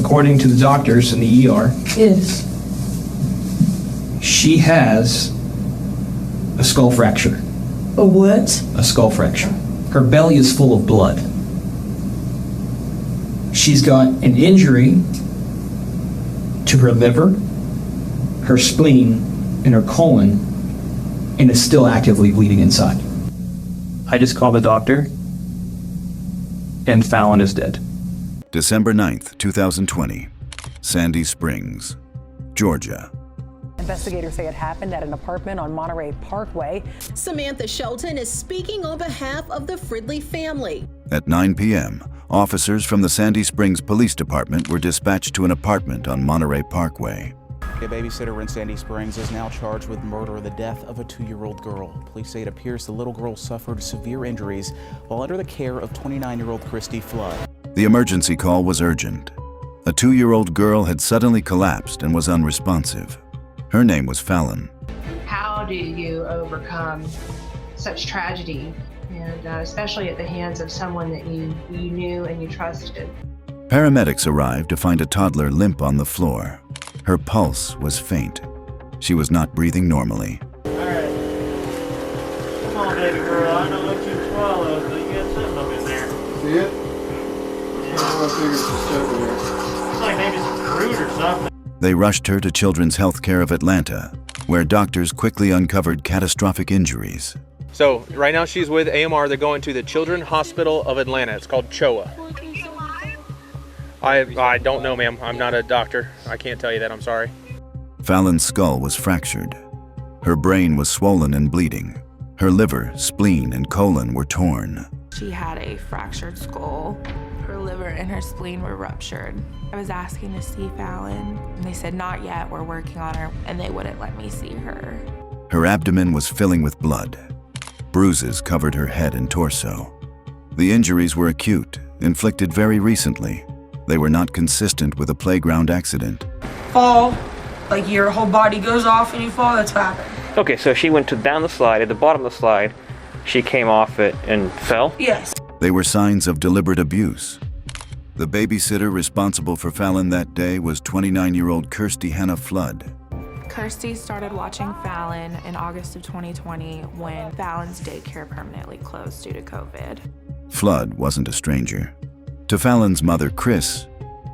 according to the doctors in the ER, Yes. she has a skull fracture. A what? A skull fracture. Her belly is full of blood. She's got an injury to her liver, her spleen, and her colon, and is still actively bleeding inside. I just called the doctor, and Fallon is dead. December 9th, 2020, Sandy Springs, Georgia. Investigators say it happened at an apartment on Monterey Parkway. Samantha Shelton is speaking on behalf of the Fridley family. At 9 p.m., officers from the Sandy Springs Police Department were dispatched to an apartment on Monterey Parkway. A babysitter in Sandy Springs is now charged with murder of the death of a 2-year-old girl. Police say it appears the little girl suffered severe injuries while under the care of 29-year-old Kirsty Flood. The emergency call was urgent. A 2-year-old girl had suddenly collapsed and was unresponsive. Her name was Fallon. How do you overcome such tragedy, and especially at the hands of someone that you knew and you trusted? Paramedics arrived to find a toddler limp on the floor. Her pulse was faint. She was not breathing normally. All right. Come on, baby girl. I know what you swallowed, but you got something up in there. See it? Yeah. I figured it's just over there. It's like maybe some fruit or something. They rushed her to Children's Healthcare of Atlanta, where doctors quickly uncovered catastrophic injuries. So right now she's with AMR. They're going to the Children's Hospital of Atlanta. It's called CHOA. I don't know, ma'am. I'm not a doctor. I can't tell you that. I'm sorry. Fallon's skull was fractured. Her brain was swollen and bleeding. Her liver, spleen, and colon were torn. She had a fractured skull. Her liver and her spleen were ruptured. I was asking to see Fallon, and they said, not yet, we're working on her, and they wouldn't let me see her. Her abdomen was filling with blood. Bruises covered her head and torso. The injuries were acute, inflicted very recently. They were not consistent with a playground accident. Fall, like your whole body goes off and you fall, that's what happened. Okay, so she went down the slide. At the bottom of the slide, she came off it and fell? Yes. They were signs of deliberate abuse. The babysitter responsible for Fallon that day was 29-year-old Kirsty Hannah Flood. Kirsty started watching Fallon in August of 2020 when Fallon's daycare permanently closed due to COVID. Flood wasn't a stranger. To Fallon's mother, Chris,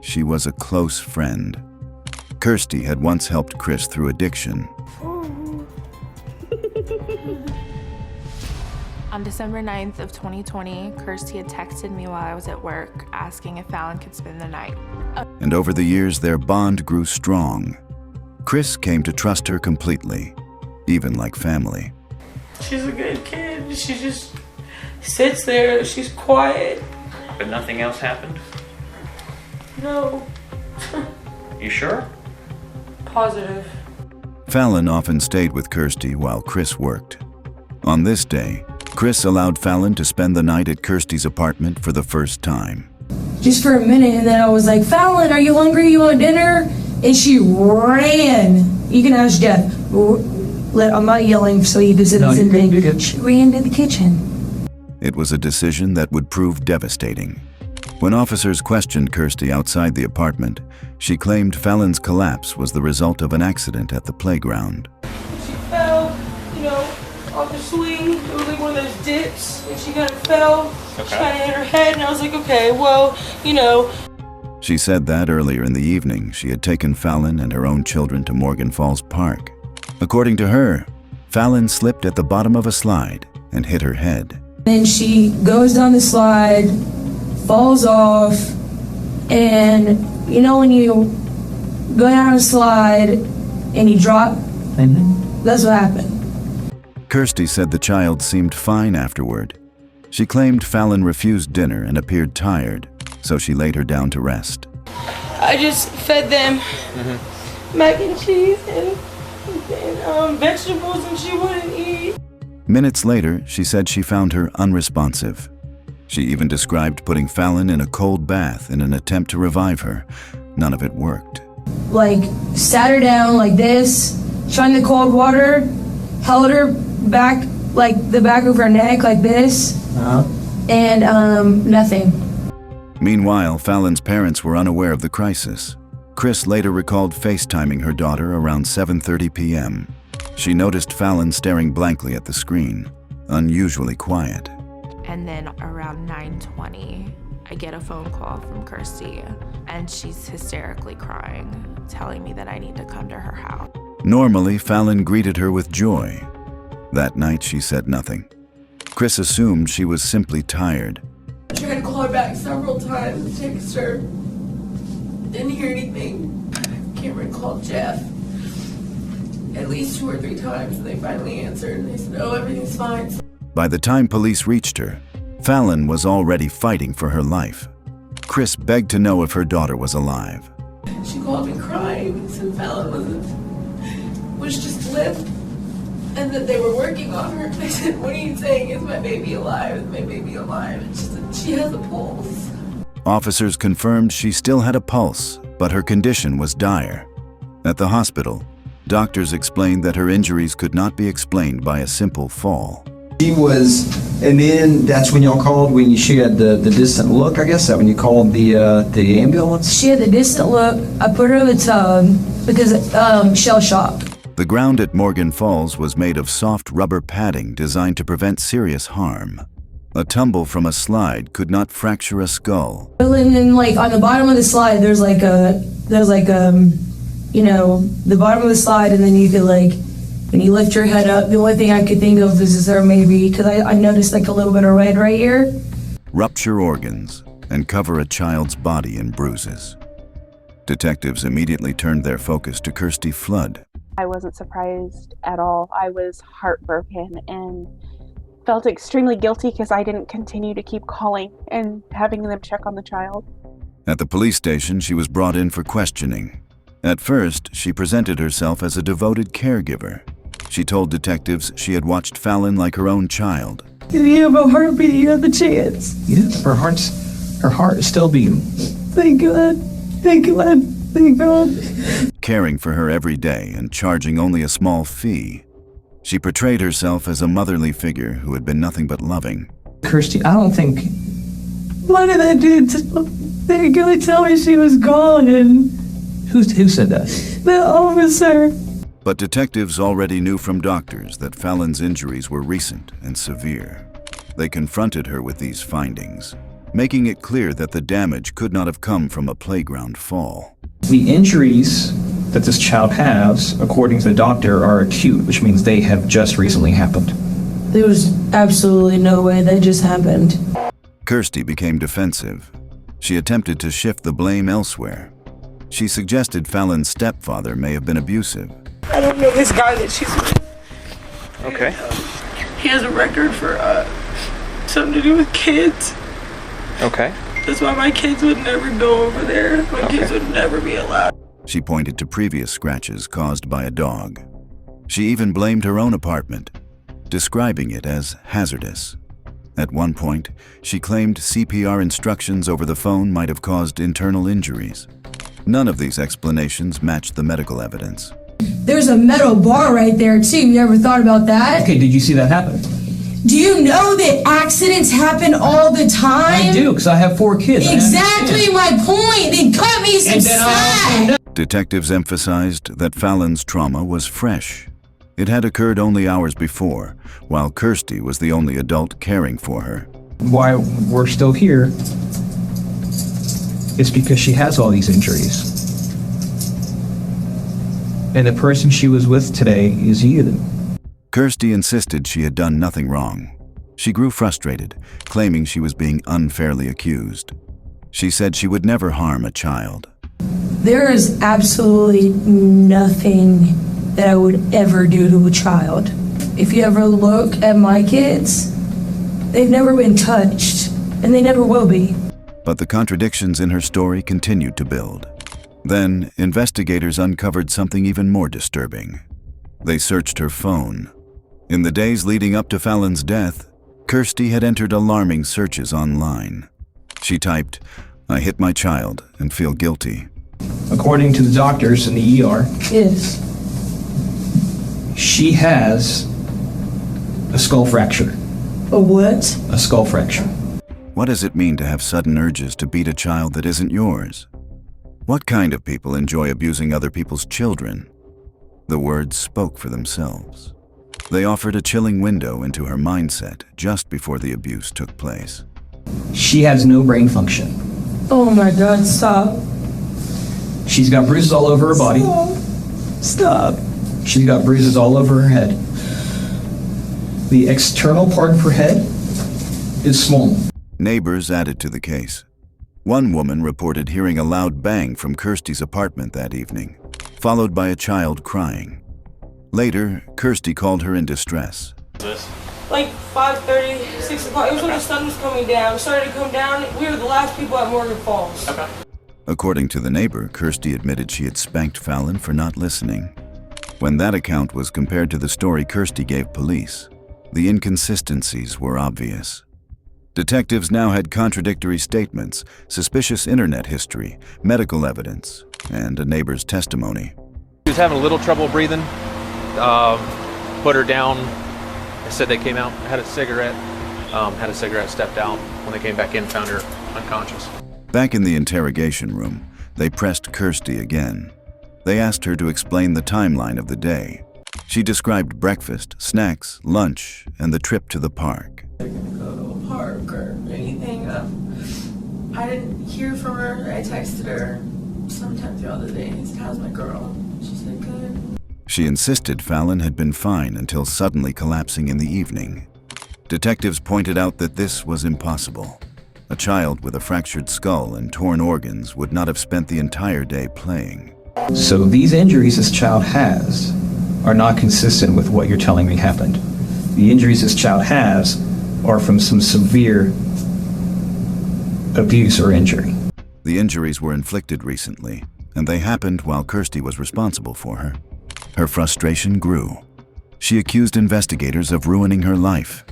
she was a close friend. Kirsty had once helped Chris through addiction. On December 9th of 2020, Kirsty had texted me while I was at work asking if Fallon could spend the night. And over the years, their bond grew strong. Chris came to trust her completely, even like family. She's a good kid. She just sits there. She's quiet. But nothing else happened? No. You sure? Positive. Fallon often stayed with Kirsty while Chris worked. On this day, Chris allowed Fallon to spend the night at Kirsty's apartment for the first time. Just for a minute, and then I was like, Fallon, are you hungry? You want dinner? And she ran. You can ask Jeff. I'm not yelling so he doesn't think. She ran to the kitchen. It was a decision that would prove devastating. When officers questioned Kirsty outside the apartment, she claimed Fallon's collapse was the result of an accident at the playground. She fell, off the swing. It was like one of those dips, and she kind of fell. Okay. She kind of hit her head, and I was like, okay, well, She said that earlier in the evening, she had taken Fallon and her own children to Morgan Falls Park. According to her, Fallon slipped at the bottom of a slide and hit her head. Then she goes down the slide, falls off, and when you go down a slide and you drop, that's what happened. Kirsty said the child seemed fine afterward. She claimed Fallon refused dinner and appeared tired, so she laid her down to rest. I just fed them mac and cheese and vegetables, and she wouldn't eat. Minutes later, she said she found her unresponsive. She even described putting Fallon in a cold bath in an attempt to revive her. None of it worked. Sat her down like this, shined the cold water, held her back, the back of her neck like this, and nothing. Meanwhile, Fallon's parents were unaware of the crisis. Chris later recalled FaceTiming her daughter around 7:30 p.m. She noticed Fallon staring blankly at the screen, unusually quiet. And then around 9:20, I get a phone call from Kirsty, and she's hysterically crying, telling me that I need to come to her house. Normally, Fallon greeted her with joy. That night, she said nothing. Chris assumed she was simply tired. I tried to call her back several times, text her. Didn't hear anything. Cameron called Jeff at least 2 or 3 times, and they finally answered, and they said, oh, everything's fine. By the time police reached her, Fallon was already fighting for her life. Chris begged to know if her daughter was alive. She called me crying and said Fallon was just limp and that they were working on her. I said, what are you saying? Is my baby alive? Is my baby alive? And she said, she has a pulse. Officers confirmed she still had a pulse, but her condition was dire. At the hospital, doctors explained that her injuries could not be explained by a simple fall. She was, and then that's when y'all called, when she had the distant look, I guess, that when you called the ambulance? She had the distant look. I put her in the tub because shell shock. The ground at Morgan Falls was made of soft rubber padding designed to prevent serious harm. A tumble from a slide could not fracture a skull. And then, like, on the bottom of the slide, there's like you know, the bottom of the slide, and then you could, like, when you lift your head up, the only thing I could think of is there maybe, because I noticed like a little bit of red right here. Rupture organs and cover a child's body in bruises. Detectives immediately turned their focus to Kirsty Flood. I wasn't surprised at all. I was heartbroken and felt extremely guilty because I didn't continue to keep calling and having them check on the child. At the police station, she was brought in for questioning. At first, she presented herself as a devoted caregiver. She told detectives she had watched Fallon like her own child. If you have a heartbeat, you have the chance. Yeah, her heart is still beating. Thank God. Thank God. Thank God. Caring for her every day and charging only a small fee. She portrayed herself as a motherly figure who had been nothing but loving. Kirsty, I don't think... Why did that dude they gonna tell me she was gone? And Who said that? the officer. But detectives already knew from doctors that Fallon's injuries were recent and severe. They confronted her with these findings, making it clear that the damage could not have come from a playground fall. The injuries that this child has, according to the doctor, are acute, which means they have just recently happened. There was absolutely no way that just happened. Kirsty became defensive. She attempted to shift the blame elsewhere. She suggested Fallon's stepfather may have been abusive. I don't know this guy that she's with. Okay. He has a record for something to do with kids. Okay. That's why my kids would never go over there. My kids would never be allowed. She pointed to previous scratches caused by a dog. She even blamed her own apartment, describing it as hazardous. At one point, she claimed CPR instructions over the phone might have caused internal injuries. None of these explanations matched the medical evidence. There's a metal bar right there, too. You ever thought about that? Okay, did you see that happen? Do you know that accidents happen all the time? I do, because I have 4 kids. Exactly my point. Then cut me some slack. Detectives emphasized that Fallon's trauma was fresh. It had occurred only hours before, while Kirsty was the only adult caring for her. Why we're still here is because she has all these injuries. And the person she was with today is you. Kirsty insisted she had done nothing wrong. She grew frustrated, claiming she was being unfairly accused. She said she would never harm a child. There is absolutely nothing that I would ever do to a child. If you ever look at my kids, they've never been touched, and they never will be. But the contradictions in her story continued to build. Then, investigators uncovered something even more disturbing. They searched her phone. In the days leading up to Fallon's death, Kirsty had entered alarming searches online. She typed, "I hit my child and feel guilty." According to the doctors in the ER, Yes. she has a skull fracture. A what? A skull fracture. What does it mean to have sudden urges to beat a child that isn't yours? What kind of people enjoy abusing other people's children? The words spoke for themselves. They offered a chilling window into her mindset just before the abuse took place. She has no brain function. Oh my God, stop. She's got bruises all over her body. Stop. She's got bruises all over her head. The external part of her head is swollen. Neighbors added to the case. One woman reported hearing a loud bang from Kirsty's apartment that evening, followed by a child crying. Later, Kirsty called her in distress. Like 5:30, 6 o'clock. It was when the sun was coming down. It started to come down. We were the last people at Morgan Falls. Okay. According to the neighbor, Kirsty admitted she had spanked Fallon for not listening. When that account was compared to the story Kirsty gave police, the inconsistencies were obvious. Detectives now had contradictory statements, suspicious internet history, medical evidence, and a neighbor's testimony. She was having a little trouble breathing. Put her down. They said they came out, had a cigarette, stepped out. When they came back in, found her unconscious. Back in the interrogation room, they pressed Kirsty again. They asked her to explain the timeline of the day. She described breakfast, snacks, lunch, and the trip to the park. Park or anything. I didn't hear from her. I texted her sometime throughout the day. I said, "How's my girl?" She said, "Good." She insisted Fallon had been fine until suddenly collapsing in the evening. Detectives pointed out that this was impossible. A child with a fractured skull and torn organs would not have spent the entire day playing. So these injuries this child has are not consistent with what you're telling me happened. The injuries this child has are from some severe abuse or injury. The injuries were inflicted recently, and they happened while Kirsty was responsible for her. Her frustration grew. She accused investigators of ruining her life.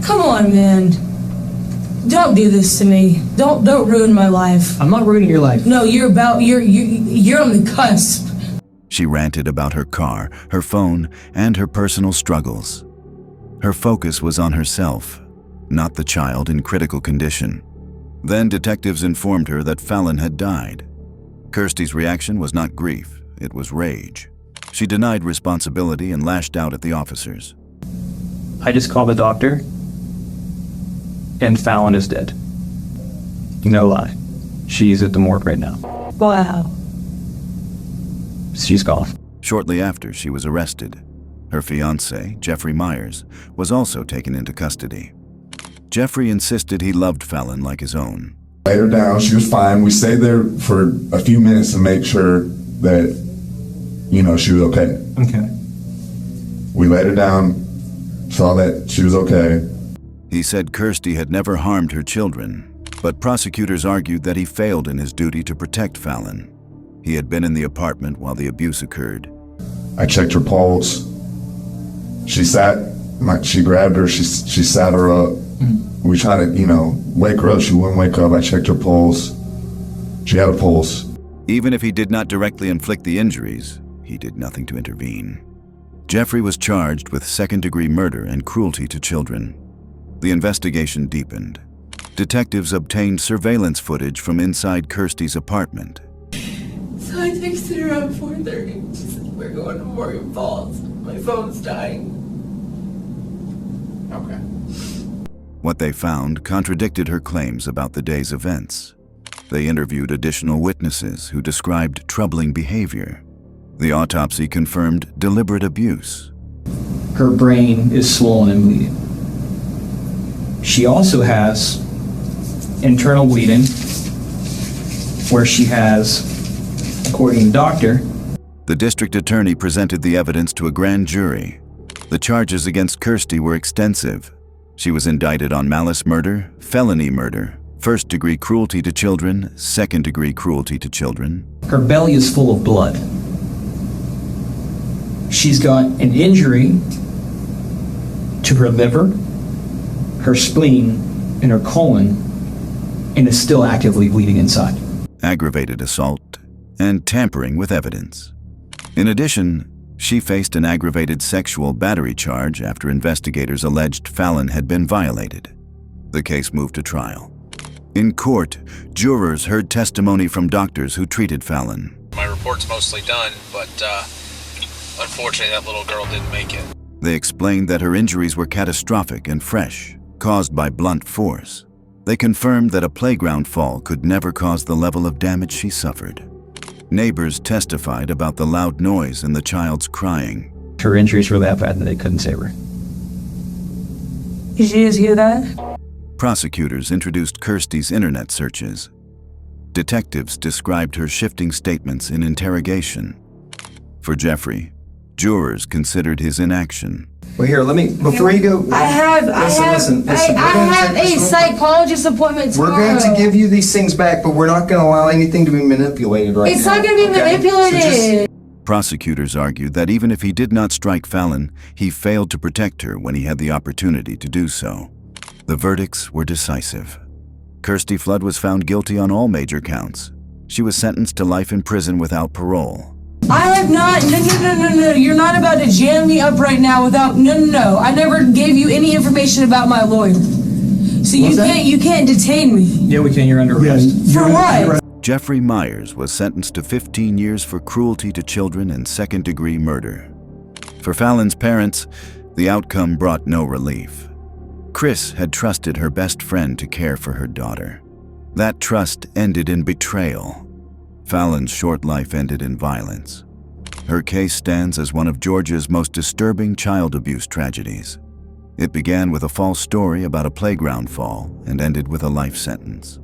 Come on, man. Don't do this to me. Don't ruin my life. I'm not ruining your life. No, you're on the cusp. She ranted about her car, her phone, and her personal struggles. Her focus was on herself, not the child in critical condition. Then detectives informed her that Fallon had died. Kirsty's reaction was not grief, it was rage. She denied responsibility and lashed out at the officers. I just called the doctor, and Fallon is dead. No lie. She's at the morgue right now. Wow. She's gone. Shortly after, she was arrested. Her fiancé, Jeffrey Myers, was also taken into custody. Jeffrey insisted he loved Fallon like his own. Laid her down, she was fine. We stayed there for a few minutes to make sure that, she was okay. Okay. We laid her down, saw that she was okay. He said Kirsty had never harmed her children, but prosecutors argued that he failed in his duty to protect Fallon. He had been in the apartment while the abuse occurred. I checked her pulse. She grabbed her, she sat her up. We tried to, wake her up. She wouldn't wake up. I checked her pulse. She had a pulse. Even if he did not directly inflict the injuries, he did nothing to intervene. Jeffrey was charged with second-degree murder and cruelty to children. The investigation deepened. Detectives obtained surveillance footage from inside Kirsty's apartment. So I texted her around 4:30. She said, "We're going to Morgan Falls. My phone's dying." Okay. What they found contradicted her claims about the day's events. They interviewed additional witnesses who described troubling behavior. The autopsy confirmed deliberate abuse. Her brain is swollen and bleeding. She also has internal bleeding where she has, according to the doctor, the district attorney presented the evidence to a grand jury. The charges against Kirsty were extensive. She was indicted on malice murder, felony murder, first-degree cruelty to children, second-degree cruelty to children. Her belly is full of blood. She's got an injury to her liver, her spleen, and her colon, and is still actively bleeding inside. Aggravated assault and tampering with evidence. In addition, she faced an aggravated sexual battery charge after investigators alleged Fallon had been violated. The case moved to trial. In court, jurors heard testimony from doctors who treated Fallon. My report's mostly done, but unfortunately that little girl didn't make it. They explained that her injuries were catastrophic and fresh, caused by blunt force. They confirmed that a playground fall could never cause the level of damage she suffered. Neighbors testified about the loud noise and the child's crying. Her injuries were that bad that they couldn't save her. Did you just hear that? Prosecutors introduced Kirsty's internet searches. Detectives described her shifting statements in interrogation. For Jeffrey, jurors considered his inaction. Well, here, let me, before you go, I have a psychologist appointment tomorrow. We're going to give you these things back, but we're not going to allow anything to be manipulated right now. It's not going to be manipulated. Prosecutors argued that even if he did not strike Fallon, he failed to protect her when he had the opportunity to do so. The verdicts were decisive. Kirsty Flood was found guilty on all major counts. She was sentenced to life in prison without parole. I have not, no. You're not about to jam me up right now without, no. I never gave you any information about my lawyer. So you can't detain me. Yeah, we can. You're under arrest. For what? Jeffrey Myers was sentenced to 15 years for cruelty to children and second-degree murder. For Fallon's parents, the outcome brought no relief. Chris had trusted her best friend to care for her daughter. That trust ended in betrayal. Fallon's short life ended in violence. Her case stands as one of Georgia's most disturbing child abuse tragedies. It began with a false story about a playground fall and ended with a life sentence.